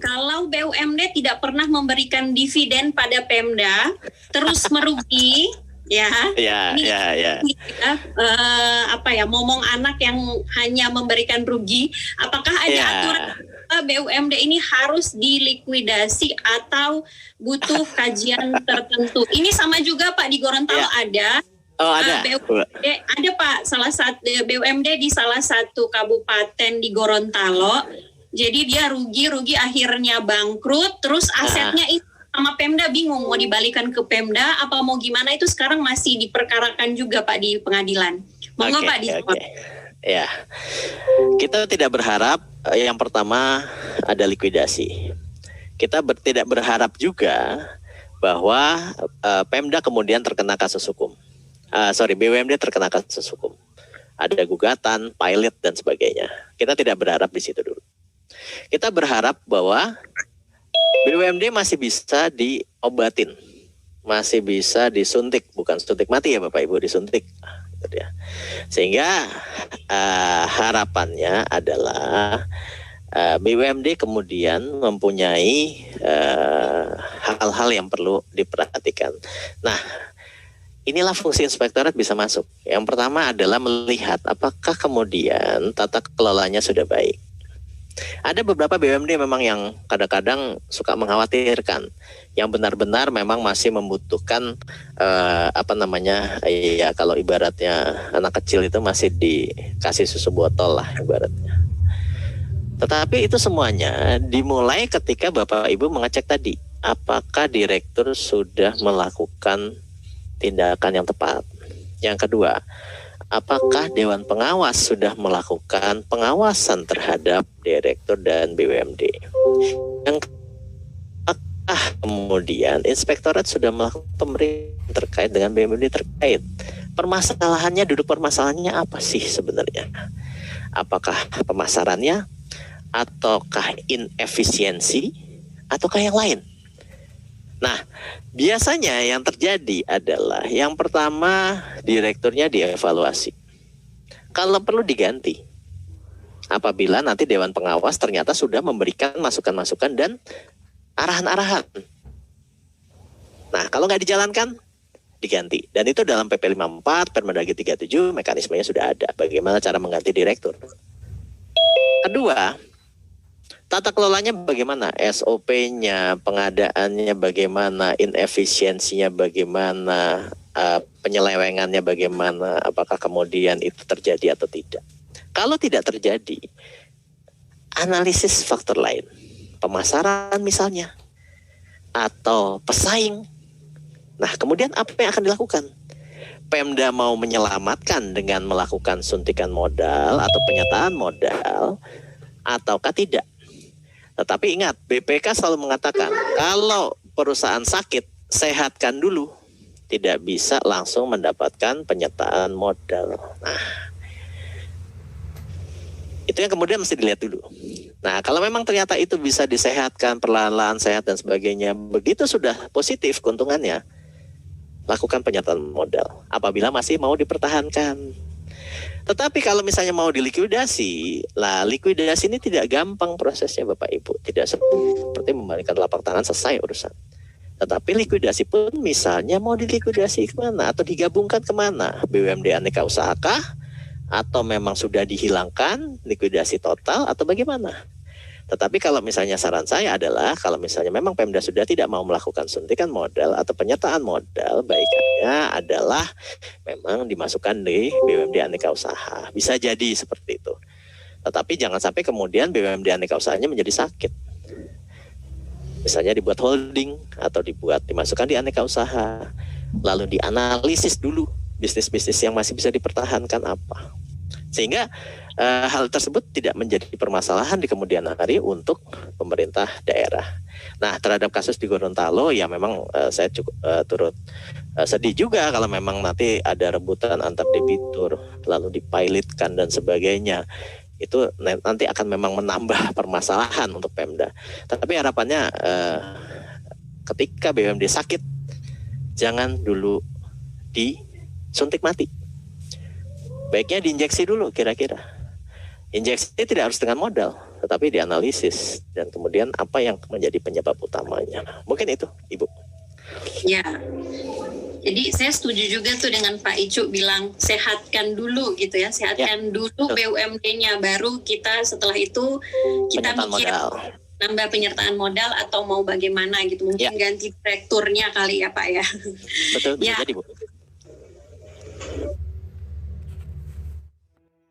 kalau BUMD tidak pernah memberikan dividen pada Pemda, terus merugi, ya. Momong anak yang hanya memberikan rugi, apakah ada aturan BUMD ini harus dilikuidasi atau butuh kajian tertentu? Ini sama juga Pak di Gorontalo ada. Oh ada. BUMD, ada Pak, salah satu BUMD di salah satu kabupaten di Gorontalo. Jadi dia rugi akhirnya bangkrut, terus asetnya itu sama Pemda bingung mau dibalikan ke Pemda apa mau gimana, itu sekarang masih diperkarakan juga Pak di pengadilan. Monggo Pak dijawab. Ya, kita tidak berharap yang pertama ada likuidasi. Kita tidak berharap juga bahwa Pemda kemudian terkena kasus hukum. BUMD terkena kasus hukum. Ada gugatan, pilot dan sebagainya. Kita tidak berharap di situ dulu. Kita berharap bahwa BUMD masih bisa diobatin, masih bisa disuntik, bukan suntik mati ya Bapak Ibu, disuntik. Sehingga harapannya adalah BUMD kemudian mempunyai hal-hal yang perlu diperhatikan. Nah, inilah fungsi inspektorat bisa masuk. Yang pertama adalah melihat apakah kemudian tata kelolanya sudah baik. Ada beberapa BUMD memang yang kadang-kadang suka mengkhawatirkan, yang benar-benar memang masih membutuhkan kalau ibaratnya anak kecil itu masih dikasih susu botol lah ibaratnya. Tetapi itu semuanya dimulai ketika Bapak Ibu mengecek tadi, apakah direktur sudah melakukan tindakan yang tepat. Yang kedua, apakah Dewan Pengawas sudah melakukan pengawasan terhadap direktur dan BUMD. Yang kemudian inspektorat sudah melakukan pemeriksaan terkait dengan BUMD terkait. Permasalahannya, duduk permasalahannya apa sih sebenarnya? Apakah pemasarannya, ataukah inefisiensi, ataukah yang lain? Nah, biasanya yang terjadi adalah yang pertama direkturnya dievaluasi. Kalau perlu diganti. Apabila nanti Dewan Pengawas ternyata sudah memberikan masukan-masukan dan arahan-arahan. Nah, kalau nggak dijalankan, diganti. Dan itu dalam PP 54, Permendagri 37, mekanismenya sudah ada. Bagaimana cara mengganti direktur. Kedua, tata kelolanya bagaimana, SOP-nya, pengadaannya bagaimana, inefisiensinya bagaimana, penyelewengannya bagaimana, apakah kemudian itu terjadi atau tidak. Kalau tidak terjadi, analisis faktor lain, pemasaran misalnya, atau pesaing. Nah, kemudian apa yang akan dilakukan? Pemda mau menyelamatkan dengan melakukan suntikan modal atau penyataan modal, ataukah tidak? Tetapi ingat, BPK selalu mengatakan kalau perusahaan sakit, sehatkan dulu. Tidak bisa langsung mendapatkan penyertaan modal. Nah, itu yang kemudian mesti dilihat dulu. Nah, kalau memang ternyata itu bisa disehatkan, perlahan-lahan sehat dan sebagainya, begitu sudah positif keuntungannya, lakukan penyertaan modal. Apabila masih mau dipertahankan. Tetapi kalau misalnya mau dilikuidasi, likuidasi ini tidak gampang prosesnya Bapak Ibu. Tidak seperti membalikkan telapak tangan selesai urusan. Tetapi likuidasi pun misalnya mau dilikuidasi kemana atau digabungkan kemana? BUMD Aneka Usahakah? Atau memang sudah dihilangkan likuidasi total atau bagaimana? Tetapi kalau misalnya saran saya adalah kalau misalnya memang Pemda sudah tidak mau melakukan suntikan modal atau penyertaan modal, baiknya adalah memang dimasukkan di BUMD Aneka Usaha. Bisa jadi seperti itu. Tetapi jangan sampai kemudian BUMD Aneka Usahanya menjadi sakit. Misalnya dibuat holding atau dimasukkan di Aneka Usaha. Lalu dianalisis dulu bisnis-bisnis yang masih bisa dipertahankan apa. Sehingga hal tersebut tidak menjadi permasalahan di kemudian hari untuk pemerintah daerah. Nah, terhadap kasus di Gorontalo, ya memang saya cukup turut sedih juga kalau memang nanti ada rebutan antar debitur, lalu dipilotkan dan sebagainya. Itu nanti akan memang menambah permasalahan untuk Pemda. Tapi harapannya ketika BUMD sakit, jangan dulu disuntik mati. Baiknya diinjeksi dulu kira-kira. Injeksi tidak harus dengan modal, tetapi dianalisis dan kemudian apa yang menjadi penyebab utamanya. Mungkin itu, Ibu. Ya. Jadi saya setuju juga tuh dengan Pak Icu bilang sehatkan dulu gitu ya, sehatkan dulu BUMD-nya, baru kita setelah itu kita Penyertaan mikir modal. nambah penyertaan modal atau mau bagaimana gitu, mungkin ganti direkturnya kali ya Pak ya. Betul, bisa Ya. jadi, Bu.